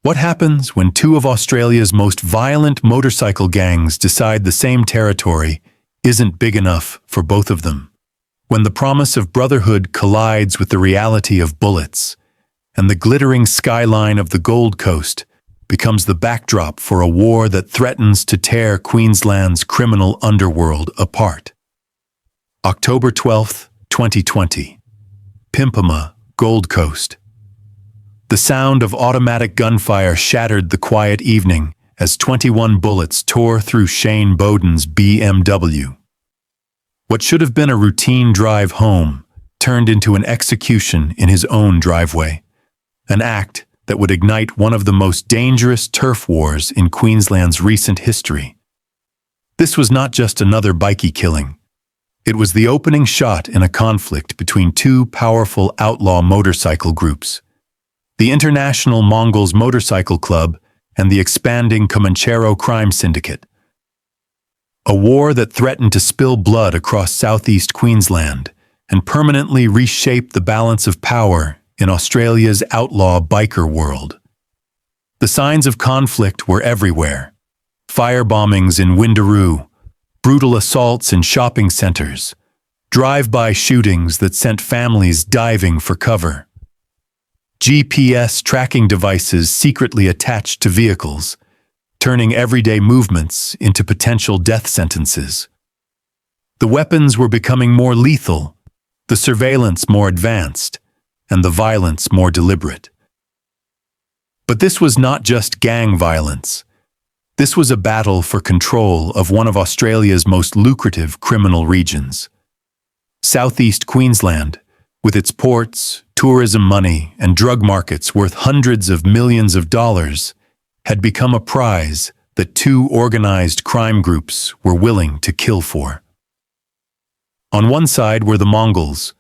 What happens when two of Australia's most violent motorcycle gangs decide the same territory isn't big enough for both of them? When the promise of brotherhood collides with the reality of bullets, and the glittering skyline of the Gold Coast becomes the backdrop for a war that threatens to tear Queensland's criminal underworld apart. October 12, 2020. Pimpama, Gold Coast. The sound of automatic gunfire shattered the quiet evening as 21 bullets tore through Shane Bowden's BMW. What should have been a routine drive home turned into an execution in his own driveway, an act that would ignite one of the most dangerous turf wars in Queensland's recent history. This was not just another bikie killing. It was the opening shot in a conflict between two powerful outlaw motorcycle groups, the International Mongols Motorcycle Club and the expanding Comanchero crime syndicate. A war that threatened to spill blood across Southeast Queensland and permanently reshape the balance of power in Australia's outlaw biker world. The signs of conflict were everywhere. Fire bombings in Windaroo, brutal assaults in shopping centers, drive-by shootings that sent families diving for cover. GPS tracking devices secretly attached to vehicles, turning everyday movements into potential death sentences. The weapons were becoming more lethal, the surveillance more advanced, and the violence more deliberate. But this was not just gang violence. This was a battle for control of one of Australia's most lucrative criminal regions. Southeast Queensland, with its ports, tourism money, and drug markets worth hundreds of millions of dollars, had become a prize that two organized crime groups were willing to kill for. On one side were the Mongols,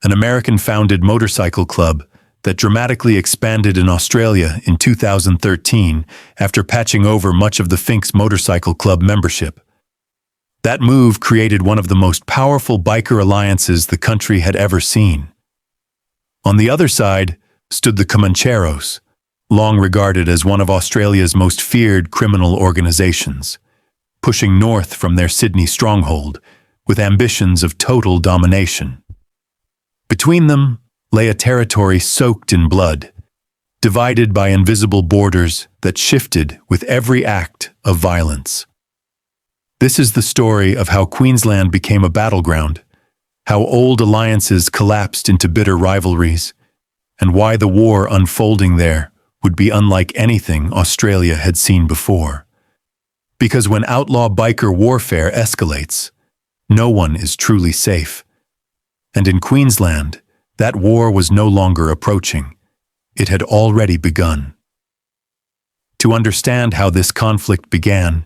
an American-founded motorcycle club that dramatically expanded in Australia in 2013 after patching over much of the Finks Motorcycle Club membership. That move created one of the most powerful biker alliances the country had ever seen. On the other side stood the Comancheros, long regarded as one of Australia's most feared criminal organizations, pushing north from their Sydney stronghold with ambitions of total domination. Between them lay a territory soaked in blood, divided by invisible borders that shifted with every act of violence. This is the story of how Queensland became a battleground, how old alliances collapsed into bitter rivalries, and why the war unfolding there would be unlike anything Australia had seen before. Because when outlaw biker warfare escalates, no one is truly safe. And in Queensland, that war was no longer approaching. It had already begun. To understand how this conflict began,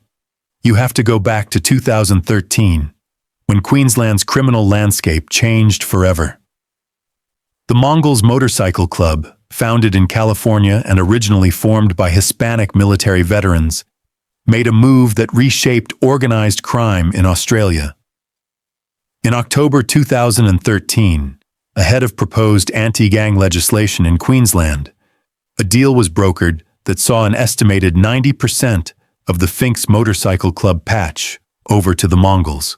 you have to go back to 2013, when Queensland's criminal landscape changed forever. The Mongols Motorcycle Club, founded in California and originally formed by Hispanic military veterans, made a move that reshaped organized crime in Australia. In October 2013, ahead of proposed anti-gang legislation in Queensland, a deal was brokered that saw an estimated 90% of the Finks Motorcycle Club patch over to the Mongols.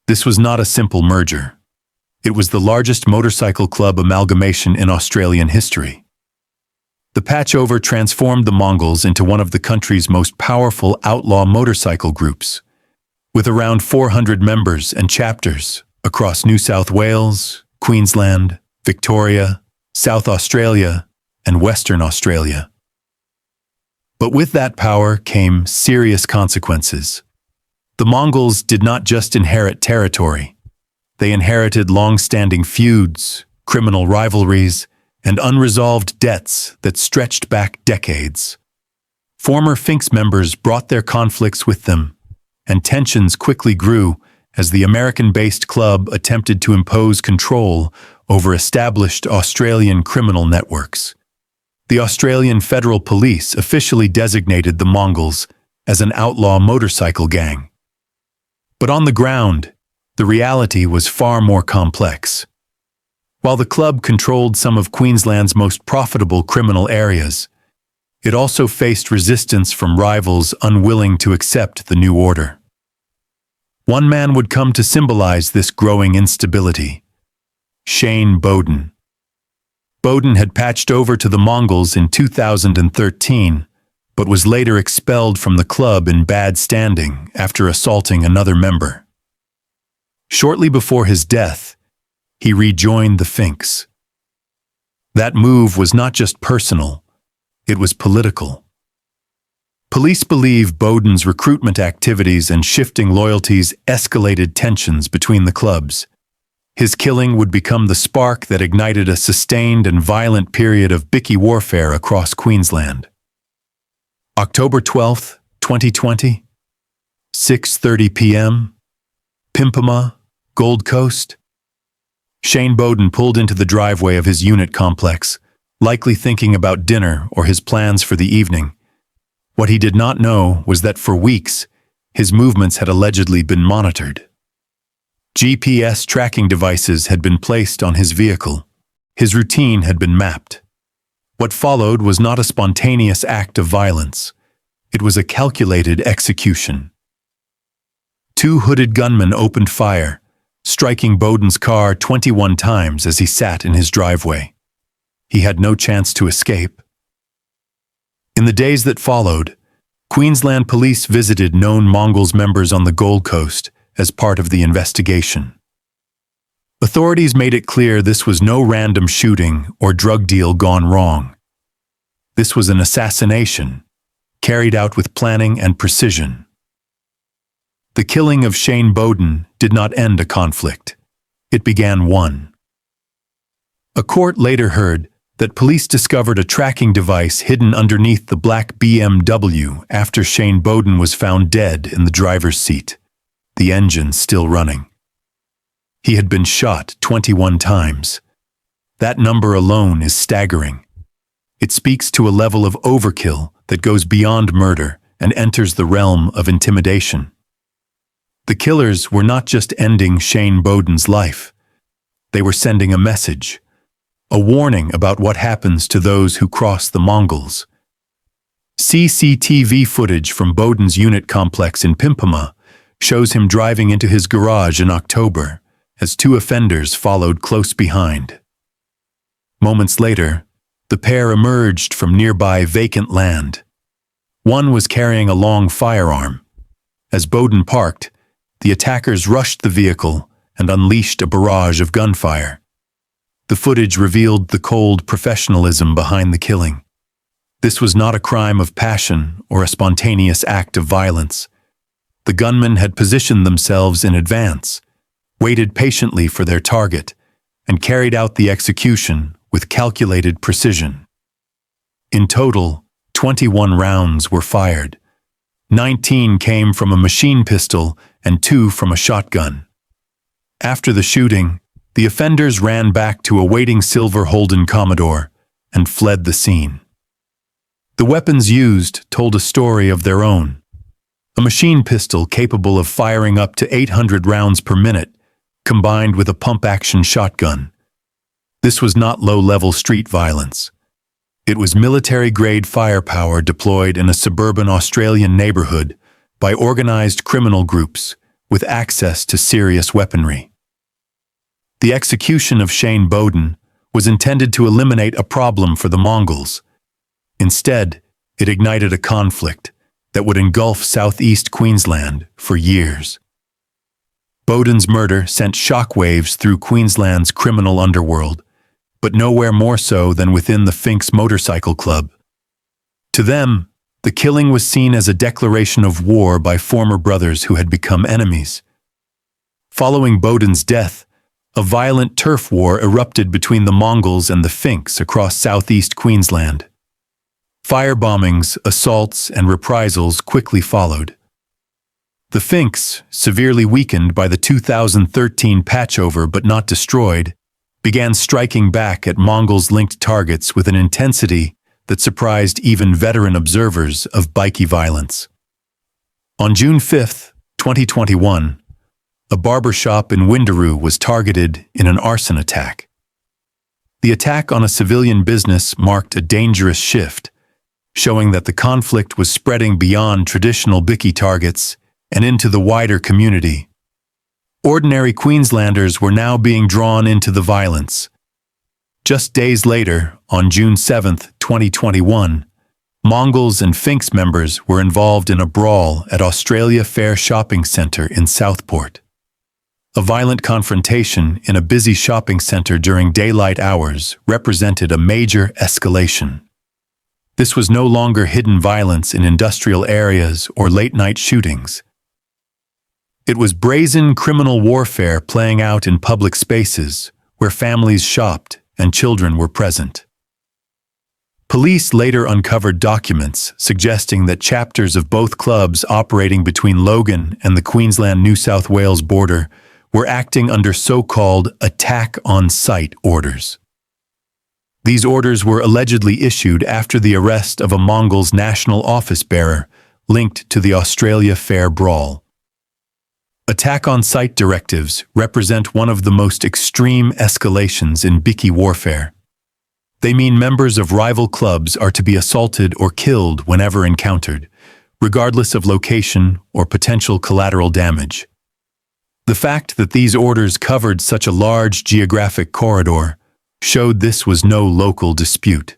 This was not a simple merger. It was the largest motorcycle club amalgamation in Australian history. The patchover transformed the Mongols into one of the country's most powerful outlaw motorcycle groups, with around 400 members and chapters across New South Wales, Queensland, Victoria, South Australia, and Western Australia. But with that power came serious consequences. The Mongols did not just inherit territory. They inherited long-standing feuds, criminal rivalries, and unresolved debts that stretched back decades. Former Finks members brought their conflicts with them, and tensions quickly grew as the American-based club attempted to impose control over established Australian criminal networks. The Australian Federal Police officially designated the Mongols as an outlaw motorcycle gang. But on the ground, the reality was far more complex. While the club controlled some of Queensland's most profitable criminal areas, It also faced resistance from rivals unwilling to accept the new order. One man would come to symbolize this growing instability: Shane Bowden. Bowden had patched over to the Mongols in 2013, but was later expelled from the club in bad standing after assaulting another member. Shortly before his death, he rejoined the Finks. That move was not just personal, it was political. Police believe Bowden's recruitment activities and shifting loyalties escalated tensions between the clubs. His killing would become the spark that ignited a sustained and violent period of Bikie warfare across Queensland. October 12, 2020, 6:30 p.m., Pimpama, Gold Coast. Shane Bowden pulled into the driveway of his unit complex, likely thinking about dinner or his plans for the evening. What he did not know was that for weeks, his movements had allegedly been monitored. GPS tracking devices had been placed on his vehicle. His routine had been mapped. What followed was not a spontaneous act of violence. It was a calculated execution. Two hooded gunmen opened fire, striking Bowden's car 21 times as he sat in his driveway. He had no chance to escape. In the days that followed, Queensland police visited known Mongols members on the Gold Coast as part of the investigation. Authorities made it clear this was no random shooting or drug deal gone wrong. This was an assassination, carried out with planning and precision. The killing of Shane Bowden did not end a conflict. It began one. A court later heard that police discovered a tracking device hidden underneath the black BMW after Shane Bowden was found dead in the driver's seat, the engine still running. He had been shot 21 times. That number alone is staggering. It speaks to a level of overkill that goes beyond murder and enters the realm of intimidation. The killers were not just ending Shane Bowden's life. They were sending a message, a warning about what happens to those who cross the Mongols. CCTV footage from Bowden's unit complex in Pimpama shows him driving into his garage in October as two offenders followed close behind. Moments later, the pair emerged from nearby vacant land. One was carrying a long firearm. As Bowden parked, the attackers rushed the vehicle and unleashed a barrage of gunfire. The footage revealed the cold professionalism behind the killing. This was not a crime of passion or a spontaneous act of violence. The gunmen had positioned themselves in advance, waited patiently for their target, and carried out the execution with calculated precision. In total, 21 rounds were fired. 19 came from a machine pistol and 2 from a shotgun. After the shooting, the offenders ran back to a waiting silver Holden Commodore and fled the scene. The weapons used told a story of their own. A machine pistol capable of firing up to 800 rounds per minute, combined with a pump-action shotgun. This was not low-level street violence. It was military-grade firepower deployed in a suburban Australian neighborhood by organized criminal groups with access to serious weaponry. The execution of Shane Bowden was intended to eliminate a problem for the Mongols. Instead, it ignited a conflict that would engulf Southeast Queensland for years. Bowden's murder sent shockwaves through Queensland's criminal underworld, but nowhere more so than within the Finks Motorcycle Club. To them, the killing was seen as a declaration of war by former brothers who had become enemies. Following Bowden's death, a violent turf war erupted between the Mongols and the Finks across southeast Queensland. Firebombings, assaults, and reprisals quickly followed. The Finks, severely weakened by the 2013 patchover but not destroyed, began striking back at Mongols-linked targets with an intensity that surprised even veteran observers of Bikie violence. On June 5, 2021, a barbershop in Windaroo was targeted in an arson attack. The attack on a civilian business marked a dangerous shift, showing that the conflict was spreading beyond traditional Bikie targets and into the wider community. Ordinary Queenslanders were now being drawn into the violence. Just days later, on June 7, 2021, Mongols and Finks members were involved in a brawl at Australia Fair Shopping Centre in Southport. A violent confrontation in a busy shopping centre during daylight hours represented a major escalation. This was no longer hidden violence in industrial areas or late-night shootings. It was brazen criminal warfare playing out in public spaces where families shopped and children were present. Police later uncovered documents suggesting that chapters of both clubs operating between Logan and the Queensland-New South Wales border were acting under so-called attack-on-site orders. These orders were allegedly issued after the arrest of a Mongols national office bearer linked to the Australia Fair brawl. Attack-on-site directives represent one of the most extreme escalations in Bikie warfare. They mean members of rival clubs are to be assaulted or killed whenever encountered, regardless of location or potential collateral damage. The fact that these orders covered such a large geographic corridor showed this was no local dispute.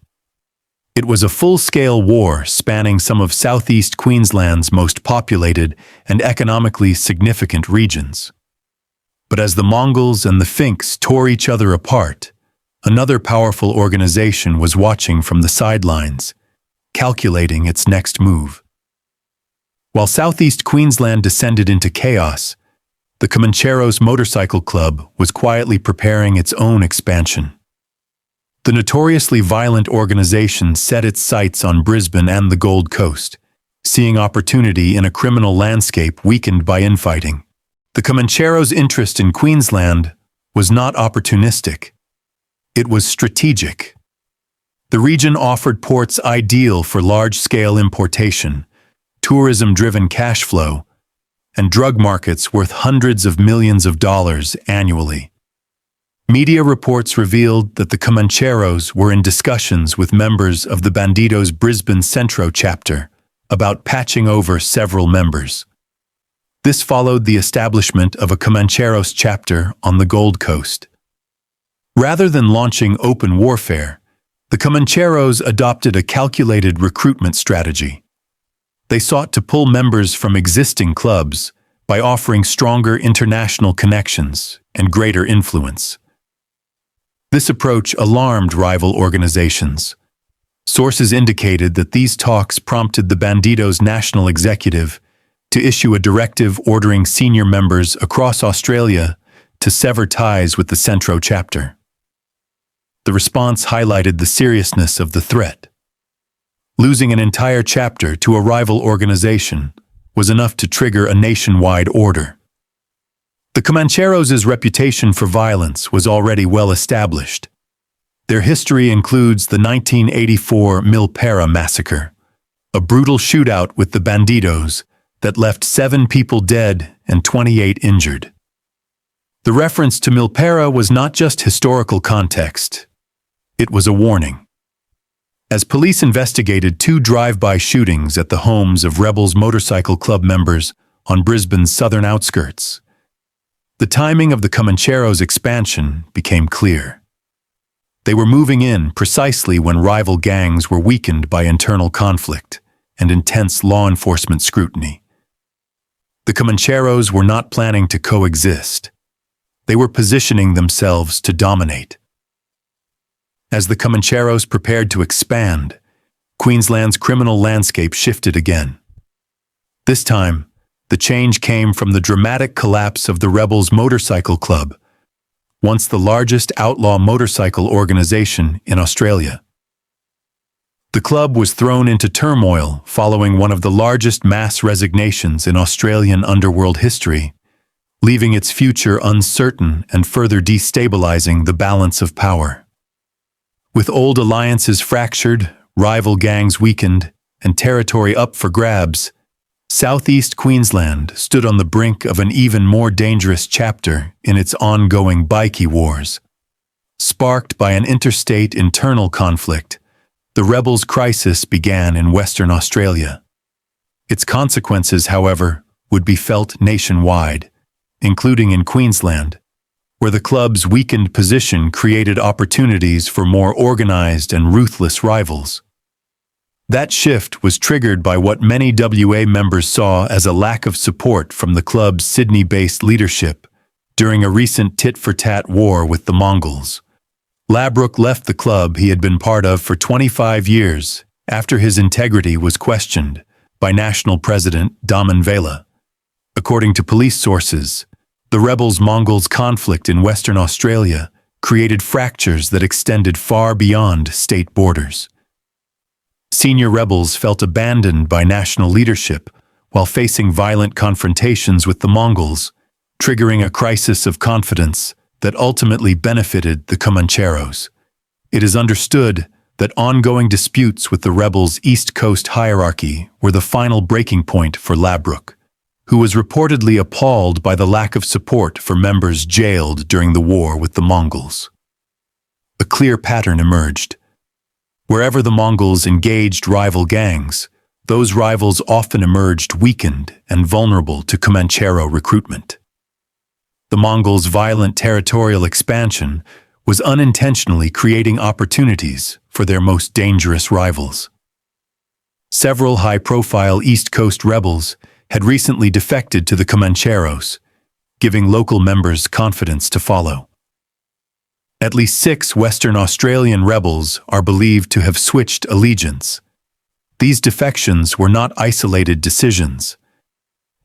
It was a full-scale war spanning some of Southeast Queensland's most populated and economically significant regions. But as the Mongols and the Finks tore each other apart, another powerful organization was watching from the sidelines, calculating its next move. While Southeast Queensland descended into chaos, the Comancheros Motorcycle Club was quietly preparing its own expansion. The notoriously violent organization set its sights on Brisbane and the Gold Coast, seeing opportunity in a criminal landscape weakened by infighting. The Comancheros' interest in Queensland was not opportunistic. It was strategic. The region offered ports ideal for large-scale importation, tourism-driven cash flow, and drug markets worth hundreds of millions of dollars annually. Media reports revealed that the Comancheros were in discussions with members of the Bandidos Brisbane Centro chapter about patching over several members. This followed the establishment of a Comancheros chapter on the Gold Coast. Rather than launching open warfare, the Comancheros adopted a calculated recruitment strategy. They sought to pull members from existing clubs by offering stronger international connections and greater influence. This approach alarmed rival organizations. Sources indicated that these talks prompted the Bandidos' national executive to issue a directive ordering senior members across Australia to sever ties with the Centro chapter. The response highlighted the seriousness of the threat. Losing an entire chapter to a rival organization was enough to trigger a nationwide order. The Comancheros' reputation for violence was already well established. Their history includes the 1984 Milpera massacre, a brutal shootout with the Bandidos that left 7 people dead and 28 injured. The reference to Milpera was not just historical context. It was a warning. As police investigated 2 drive-by shootings at the homes of Rebels Motorcycle Club members on Brisbane's southern outskirts, the timing of the Comancheros' expansion became clear. They were moving in precisely when rival gangs were weakened by internal conflict and intense law enforcement scrutiny. The Comancheros were not planning to coexist. They were positioning themselves to dominate. As the Comancheros prepared to expand, Queensland's criminal landscape shifted again. This time, the change came from the dramatic collapse of the Rebels Motorcycle Club, once the largest outlaw motorcycle organization in Australia. The club was thrown into turmoil following one of the largest mass resignations in Australian underworld history, leaving its future uncertain and further destabilizing the balance of power. With old alliances fractured, rival gangs weakened, and territory up for grabs, Southeast Queensland stood on the brink of an even more dangerous chapter in its ongoing Bikie wars. Sparked by an interstate internal conflict, The rebels' crisis began in Western Australia. Its consequences, however, would be felt nationwide, including in Queensland, where the club's weakened position created opportunities for more organized and ruthless rivals. That shift was triggered by what many WA members saw as a lack of support from the club's Sydney-based leadership during a recent tit-for-tat war with the Mongols. Labrook left the club he had been part of for 25 years after his integrity was questioned by National President Daman Vela. According to police sources, the rebels-Mongols conflict in Western Australia created fractures that extended far beyond state borders. Senior rebels felt abandoned by national leadership while facing violent confrontations with the Mongols, triggering a crisis of confidence that ultimately benefited the Comancheros. It is understood that ongoing disputes with the rebels' East Coast hierarchy were the final breaking point for Labrook, who was reportedly appalled by the lack of support for members jailed during the war with the Mongols. A clear pattern emerged. Wherever the Mongols engaged rival gangs, those rivals often emerged weakened and vulnerable to Comanchero recruitment. The Mongols' violent territorial expansion was unintentionally creating opportunities for their most dangerous rivals. Several high-profile East Coast rebels had recently defected to the Comancheros, giving local members confidence to follow. At least 6 Western Australian rebels are believed to have switched allegiance. These defections were not isolated decisions.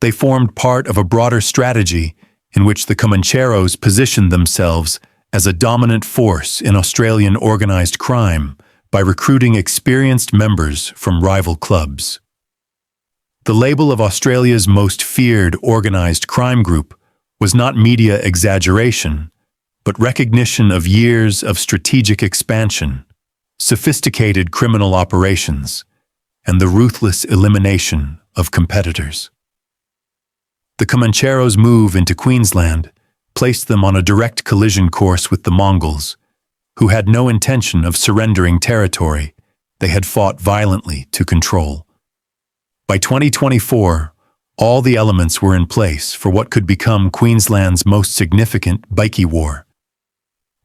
They formed part of a broader strategy in which the Comancheros positioned themselves as a dominant force in Australian organised crime by recruiting experienced members from rival clubs. The label of Australia's most feared organised crime group was not media exaggeration, but recognition of years of strategic expansion, sophisticated criminal operations, and the ruthless elimination of competitors. The Comancheros' move into Queensland placed them on a direct collision course with the Mongols, who had no intention of surrendering territory they had fought violently to control. By 2024, all the elements were in place for what could become Queensland's most significant Bikie war.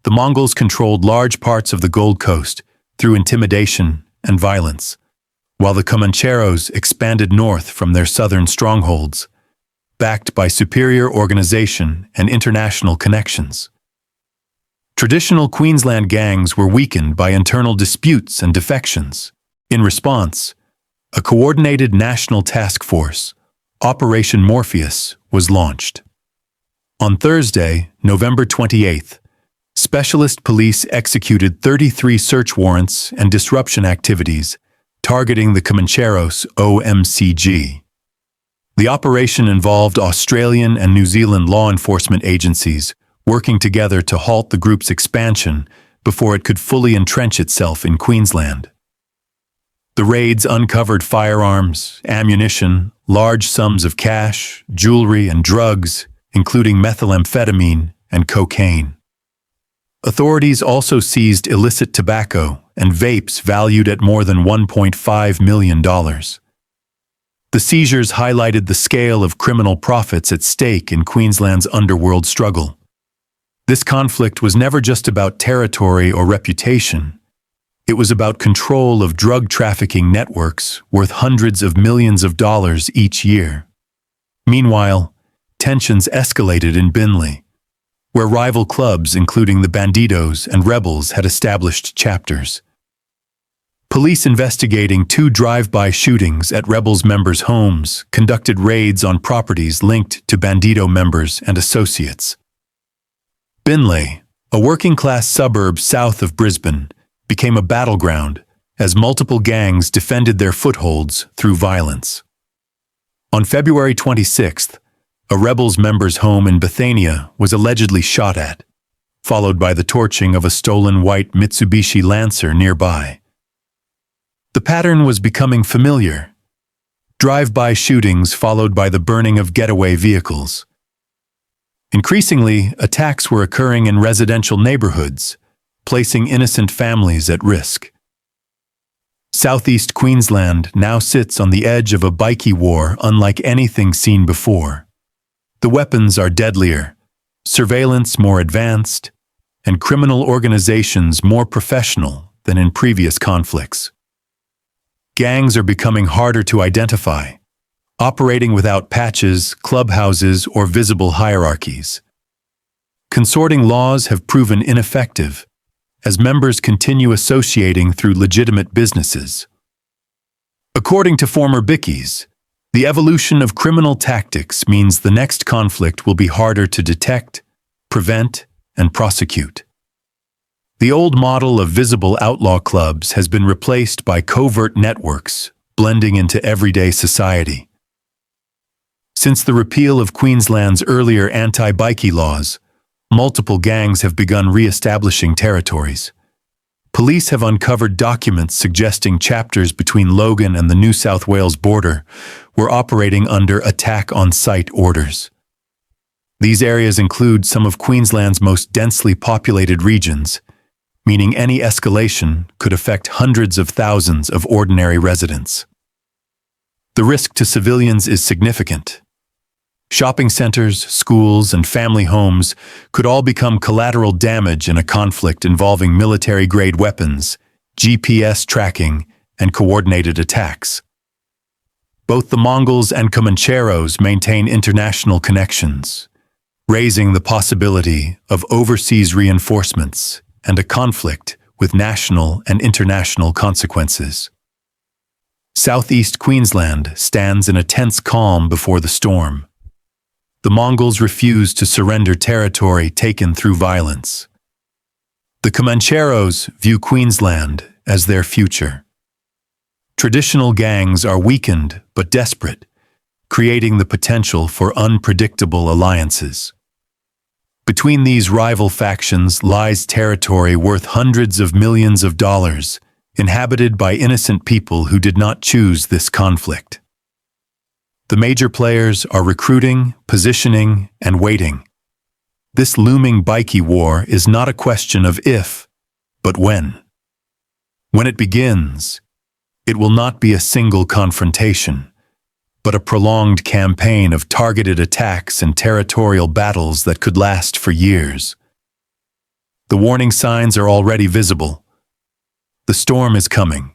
The Mongols controlled large parts of the Gold Coast through intimidation and violence, while the Comancheros expanded north from their southern strongholds, backed by superior organization and international connections. Traditional Queensland gangs were weakened by internal disputes and defections. In response, a coordinated national task force, Operation Morpheus, was launched. On Thursday, November 28th, specialist police executed 33 search warrants and disruption activities targeting the Comancheros OMCG. The operation involved Australian and New Zealand law enforcement agencies working together to halt the group's expansion before it could fully entrench itself in Queensland. The raids uncovered firearms, ammunition, large sums of cash, jewelry, and drugs, including methamphetamine and cocaine. Authorities also seized illicit tobacco and vapes valued at more than $1.5 million. The seizures highlighted the scale of criminal profits at stake in Queensland's underworld struggle. This conflict was never just about territory or reputation. It was about control of drug trafficking networks worth hundreds of millions of dollars each year. Meanwhile, tensions escalated in Binley, where rival clubs including the Bandidos and Rebels had established chapters. Police investigating 2 drive-by shootings at Rebels members' homes conducted raids on properties linked to Bandido members and associates. Binley, a working-class suburb south of Brisbane, became a battleground as multiple gangs defended their footholds through violence. On February 26th, a Rebels member's home in Bethania was allegedly shot at, followed by the torching of a stolen white Mitsubishi Lancer nearby. The pattern was becoming familiar. Drive-by shootings followed by the burning of getaway vehicles. Increasingly, attacks were occurring in residential neighborhoods, placing innocent families at risk. Southeast Queensland now sits on the edge of a Bikie war unlike anything seen before. The weapons are deadlier, surveillance more advanced, and criminal organizations more professional than in previous conflicts. Gangs are becoming harder to identify, operating without patches, clubhouses, or visible hierarchies. Consorting laws have proven ineffective, as members continue associating through legitimate businesses. According to former Bikies, the evolution of criminal tactics means the next conflict will be harder to detect, prevent, and prosecute. The old model of visible outlaw clubs has been replaced by covert networks, blending into everyday society. Since the repeal of Queensland's earlier anti-Bikie laws, multiple gangs have begun re-establishing territories. Police have uncovered documents suggesting chapters between Logan and the New South Wales border were operating under attack-on-site orders. These areas include some of Queensland's most densely populated regions, meaning any escalation could affect hundreds of thousands of ordinary residents. The risk to civilians is significant. Shopping centers, schools, and family homes could all become collateral damage in a conflict involving military-grade weapons, GPS tracking, and coordinated attacks. Both the Mongols and Comancheros maintain international connections, raising the possibility of overseas reinforcements and a conflict with national and international consequences. Southeast Queensland stands in a tense calm before the storm. The Mongols refuse to surrender territory taken through violence. The Comancheros view Queensland as their future. Traditional gangs are weakened but desperate, creating the potential for unpredictable alliances. Between these rival factions lies territory worth hundreds of millions of dollars, inhabited by innocent people who did not choose this conflict. The major players are recruiting, positioning, and waiting. This looming Bikie war is not a question of if, but when. When it begins, it will not be a single confrontation, but a prolonged campaign of targeted attacks and territorial battles that could last for years. The warning signs are already visible. The storm is coming,